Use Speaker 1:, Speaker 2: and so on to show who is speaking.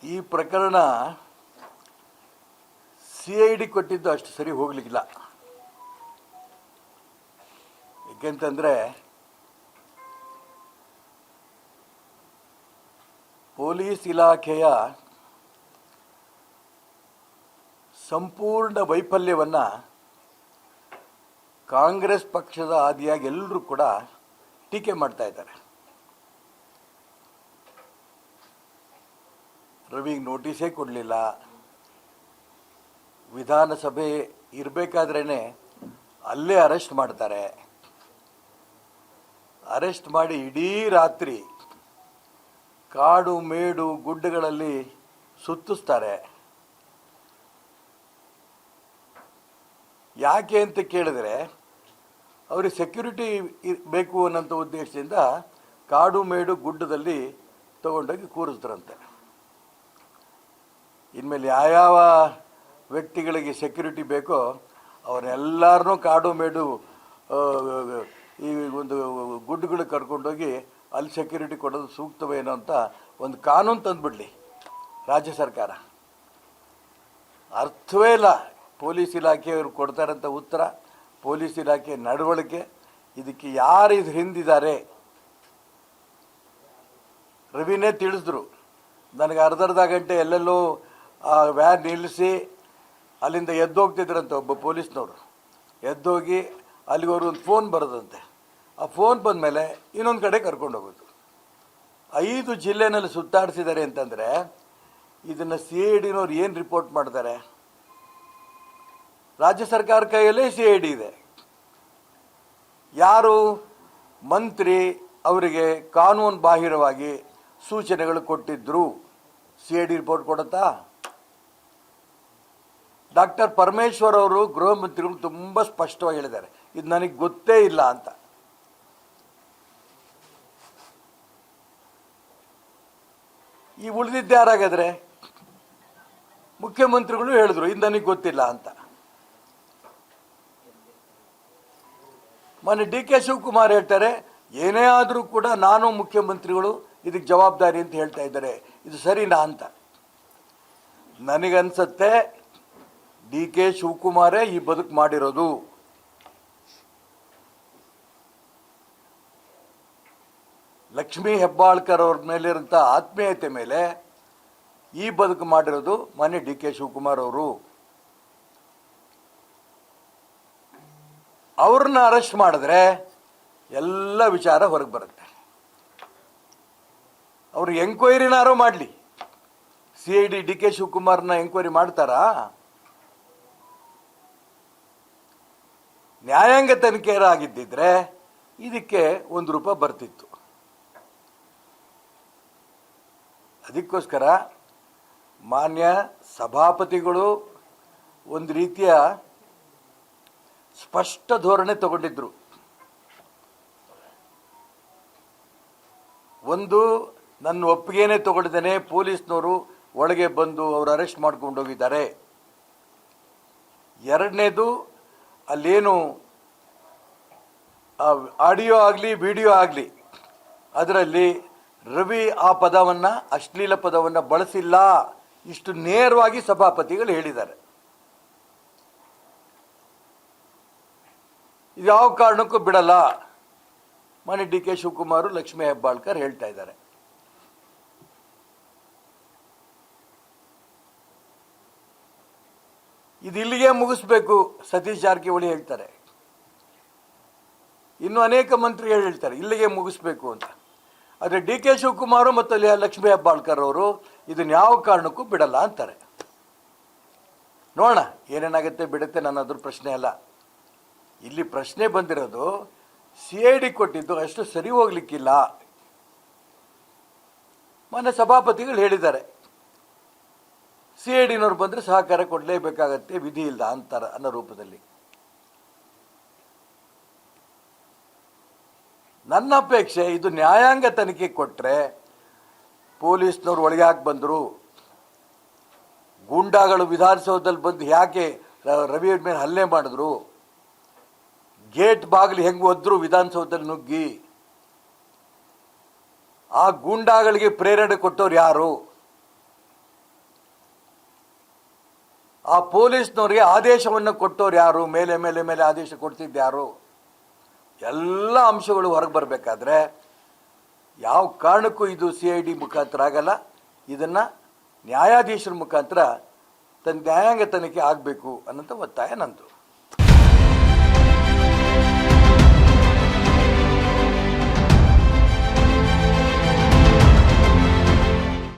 Speaker 1: ಈ ಪ್ರಕರಣ CID ಕೊಟ್ಟಿದ್ದು ಅಷ್ಟು ಸರಿ ಹೋಗ್ಲಿಕ್ಕಿಲ್ಲ. ಏಕೆಂತಂದರೆ ಪೊಲೀಸ್ ಇಲಾಖೆಯ ಸಂಪೂರ್ಣ ವೈಫಲ್ಯವನ್ನು ಕಾಂಗ್ರೆಸ್ ಪಕ್ಷದ ಆದಿಯಾಗಿ ಎಲ್ಲರೂ ಕೂಡ ಟೀಕೆ ಮಾಡ್ತಾ ಇದ್ದಾರೆ. ರವಿಗೆ ನೋಟಿಸೇ ಕೊಡಲಿಲ್ಲ, ವಿಧಾನಸಭೆ ಇರಬೇಕಾದ್ರೇ ಅಲ್ಲೇ ಅರೆಸ್ಟ್ ಮಾಡ್ತಾರೆ, ಅರೆಸ್ಟ್ ಮಾಡಿ ಇಡೀ ರಾತ್ರಿ ಕಾಡು ಮೇಡು ಗುಡ್ಡಗಳಲ್ಲಿ ಸುತ್ತಿಸ್ತಾರೆ. ಯಾಕೆ ಅಂತ ಕೇಳಿದ್ರೆ ಅವ್ರಿಗೆ ಸೆಕ್ಯೂರಿಟಿ ಬೇಕು ಅನ್ನೋಂಥ ಉದ್ದೇಶದಿಂದ ಕಾಡು ಮೇಡು ಗುಡ್ಡದಲ್ಲಿ ತಗೊಂಡೋಗಿ ಕೂರಿಸ್ತಾರಂತೆ. ಇನ್ಮೇಲೆ ಯಾವ್ಯಾವ ವ್ಯಕ್ತಿಗಳಿಗೆ ಸೆಕ್ಯೂರಿಟಿ ಬೇಕೋ ಅವರೆಲ್ಲರನ್ನೂ ಕಾಡು ಮೇಡು ಈ ಒಂದು ಗುಡ್ಡಗಳಿಗೆ ಕರ್ಕೊಂಡೋಗಿ ಅಲ್ಲಿ ಸೆಕ್ಯೂರಿಟಿ ಕೊಡೋದು ಸೂಕ್ತವೇನೋ ಅಂತ ಒಂದು ಕಾನೂನು ತಂದುಬಿಡಲಿ ರಾಜ್ಯ ಸರ್ಕಾರ. ಅರ್ಥವೇ ಇಲ್ಲ ಪೊಲೀಸ್ ಇಲಾಖೆಯವರು ಕೊಡ್ತಾರಂಥ ಉತ್ತರ, ಪೊಲೀಸ್ ಇಲಾಖೆ ನಡವಳಿಕೆ. ಇದಕ್ಕೆ ಯಾರು ಇದು ಹಿಂದಿದ್ದಾರೆ? ರವಿನೇ ತಿಳಿಸಿದ್ರು ನನಗೆ ಅರ್ಧ ಗಂಟೆ ಎಲ್ಲೆಲ್ಲೋ ವ್ಯಾನ್ ನಿಲ್ಲಿಸಿ ಅಲ್ಲಿಂದ ಎದ್ದೋಗ್ತಿದ್ರಂತೆ. ಒಬ್ಬ ಪೊಲೀಸ್ನವರು ಎದ್ದೋಗಿ ಅಲ್ಲಿಗವರು ಒಂದು ಫೋನ್ ಬರೋದಂತೆ. ಆ ಫೋನ್ ಬಂದ ಮೇಲೆ ಇನ್ನೊಂದು ಕಡೆ ಕರ್ಕೊಂಡು ಹೋಗೋದು. 5 ಜಿಲ್ಲೆನಲ್ಲಿ ಸುತ್ತಾಡಿಸಿದ್ದಾರೆ ಅಂತಂದರೆ ಇದನ್ನು CIDನವ್ರು ಏನು ರಿಪೋರ್ಟ್ ಮಾಡ್ತಾರೆ? ರಾಜ್ಯ ಸರ್ಕಾರ ಕೈಯಲ್ಲೇ CID ಇದೆ. ಯಾರು ಮಂತ್ರಿ ಅವರಿಗೆ ಕಾನೂನು ಬಾಹಿರವಾಗಿ ಸೂಚನೆಗಳು ಕೊಟ್ಟಿದ್ರು CID ರಿಪೋರ್ಟ್ ಕೊಡುತ್ತಾ? ಡಾಕ್ಟರ್ ಪರಮೇಶ್ವರ್ ಅವರು ಗೃಹ ಮಂತ್ರಿಗಳು ತುಂಬ ಸ್ಪಷ್ಟವಾಗಿ ಹೇಳಿದ್ದಾರೆ, ಇದು ನನಗೆ ಗೊತ್ತೇ ಇಲ್ಲ ಅಂತ. ಈ ಉಳಿದಿದ್ದು ಯಾರಾಗಾದ್ರೆ? ಮುಖ್ಯಮಂತ್ರಿಗಳು ಹೇಳಿದ್ರು ಇದು ನನಗೆ ಗೊತ್ತಿಲ್ಲ ಅಂತ. ಮೊನ್ನೆ DK ಶಿವಕುಮಾರ್ ಹೇಳ್ತಾರೆ ಏನೇ ಆದರೂ ಕೂಡ ನಾನು ಮುಖ್ಯಮಂತ್ರಿಗಳು ಇದಕ್ಕೆ ಜವಾಬ್ದಾರಿ ಅಂತ ಹೇಳ್ತಾ ಇದ್ದಾರೆ. ಇದು ಸರಿನಾ ಅಂತ ನನಗನ್ಸತ್ತೆ. DK ಶಿವಕುಮಾರೇ ಈ ಬದುಕು ಮಾಡಿರೋದು. ಲಕ್ಷ್ಮೀ ಹೆಬ್ಬಾಳ್ಕರ್ ಅವ್ರ ಮೇಲಿರೋಂಥ ಆತ್ಮೀಯತೆ ಮೇಲೆ ಈ ಬದುಕು ಮಾಡಿರೋದು ಮೊನ್ನೆ DK ಶಿವಕುಮಾರ್ ಅವರು. ಅವ್ರನ್ನ ಅರೆಸ್ಟ್ ಮಾಡಿದ್ರೆ ಎಲ್ಲ ವಿಚಾರ ಹೊರಗೆ ಬರುತ್ತೆ. ಅವ್ರು ಎಂಕ್ವೈರಿನಾರು ಮಾಡಲಿ. CID DK ಶಿವಕುಮಾರ್ನ ಎಂಕ್ವೈರಿ ಮಾಡ್ತಾರಾ? ನ್ಯಾಯಾಂಗ ತನಿಖೆ ಆಗಿದ್ದಿದ್ರೆ ಇದಕ್ಕೆ ₹1 ಬರ್ತಿತ್ತು. ಅದಕ್ಕೋಸ್ಕರ ಮಾನ್ಯ ಸಭಾಪತಿಗಳು ಒಂದು ರೀತಿಯ ಸ್ಪಷ್ಟ ಧೋರಣೆ ತಗೊಂಡಿದ್ರು. ಒಂದು, ನನ್ನ ಒಪ್ಪಿಗೆನೇ ತಗೊಂಡಿದ್ದೇನೆ, ಪೊಲೀಸ್ನವರು ಒಳಗೆ ಬಂದು ಅವರು ಅರೆಸ್ಟ್ ಮಾಡ್ಕೊಂಡು ಹೋಗಿದ್ದಾರೆ. ಎರಡನೇದು, ಅಲ್ಲೇನು ಆಡಿಯೋ ಆಗಲಿ ವಿಡಿಯೋ ಆಗಲಿ ಅದರಲ್ಲಿ ರವಿ ಆ ಪದವನ್ನು, ಅಶ್ಲೀಲ ಪದವನ್ನು ಬಳಸಿಲ್ಲ, ಇಷ್ಟು ನೇರವಾಗಿ ಸಭಾಪತಿಗಳು ಹೇಳಿದ್ದಾರೆ. ಇದು ಯಾವ ಕಾರಣಕ್ಕೂ ಬಿಡಲ್ಲ ಮನೆ DK ಶಿವಕುಮಾರ್, ಲಕ್ಷ್ಮೀ ಹೆಬ್ಬಾಳ್ಕರ್ ಹೇಳ್ತಾ ಇದ್ದಾರೆ. ಇದು ಇಲ್ಲಿಗೆ ಮುಗಿಸ್ಬೇಕು ಸತೀಶ್ ಜಾರಕಿಹೊಳಿ ಹೇಳ್ತಾರೆ. ಇನ್ನು ಅನೇಕ ಮಂತ್ರಿಗಳು ಹೇಳ್ತಾರೆ ಇಲ್ಲಿಗೆ ಮುಗಿಸ್ಬೇಕು ಅಂತ. ಆದರೆ DK ಶಿವಕುಮಾರ್ ಮತ್ತು ಲಕ್ಷ್ಮೀ ಹೆಬ್ಬಾಳ್ಕರ್ ಅವರು ಇದನ್ನ ಯಾವ ಕಾರಣಕ್ಕೂ ಬಿಡಲ್ಲ ಅಂತಾರೆ. ನೋಡೋಣ ಏನೇನಾಗುತ್ತೆ ಬಿಡುತ್ತೆ, ನನ್ನ ಅದ್ರ ಪ್ರಶ್ನೆ ಅಲ್ಲ. ಇಲ್ಲಿ ಪ್ರಶ್ನೆ ಬಂದಿರೋದು CID ಕೊಟ್ಟಿದ್ದು ಅಷ್ಟು ಸರಿ ಹೋಗ್ಲಿಕ್ಕಿಲ್ಲ. ಮೊನ್ನೆ ಸಭಾಪತಿಗಳು ಹೇಳಿದ್ದಾರೆ CIDನವ್ರು ಬಂದರೆ ಸಹಕಾರ ಕೊಡಲೇಬೇಕಾಗತ್ತೆ, ವಿಧಿ ಇಲ್ಲ ಅಂತಾರ ಅನ್ನೋ ರೂಪದಲ್ಲಿ. ನನ್ನ ಅಪೇಕ್ಷೆ ಇದು ನ್ಯಾಯಾಂಗ ತನಿಖೆ ಕೊಟ್ಟರೆ, ಪೊಲೀಸ್ನವ್ರು ಒಳಗೆ ಯಾಕೆ ಬಂದರು, ಗೂಂಡಾಗಳು ವಿಧಾನಸೌಧದಲ್ಲಿ ಬಂದು ಯಾಕೆ ರವಿ ಮೇಲೆ ಹಲ್ಲೆ ಮಾಡಿದ್ರು, ಗೇಟ್ ಬಾಗಿಲು ಹೆಂಗೆ ಒದ್ರು ವಿಧಾನಸೌಧದಲ್ಲಿ ನುಗ್ಗಿ, ಆ ಗೂಂಡಾಗಳಿಗೆ ಪ್ರೇರಣೆ ಕೊಟ್ಟವ್ರು ಯಾರು, ಆ ಪೊಲೀಸ್ನವ್ರಿಗೆ ಆದೇಶವನ್ನು ಕೊಟ್ಟವ್ರು ಯಾರು, ಮೇಲೆ ಮೇಲೆ ಮೇಲೆ ಆದೇಶ ಕೊಡ್ತಿದ್ದು ಯಾರು, ಎಲ್ಲ ಅಂಶಗಳು ಹೊರಗೆ ಬರಬೇಕಾದ್ರೆ ಯಾವ ಕಾರಣಕ್ಕೂ ಇದು CID ಮುಖಾಂತರ ಆಗಲ್ಲ. ಇದನ್ನು ನ್ಯಾಯಾಧೀಶರ ಮುಖಾಂತರ ನ್ಯಾಯಾಂಗ ತನಿಖೆ ಆಗಬೇಕು ಅನ್ನೋಂಥ ಒತ್ತಾಯ ನಂದು.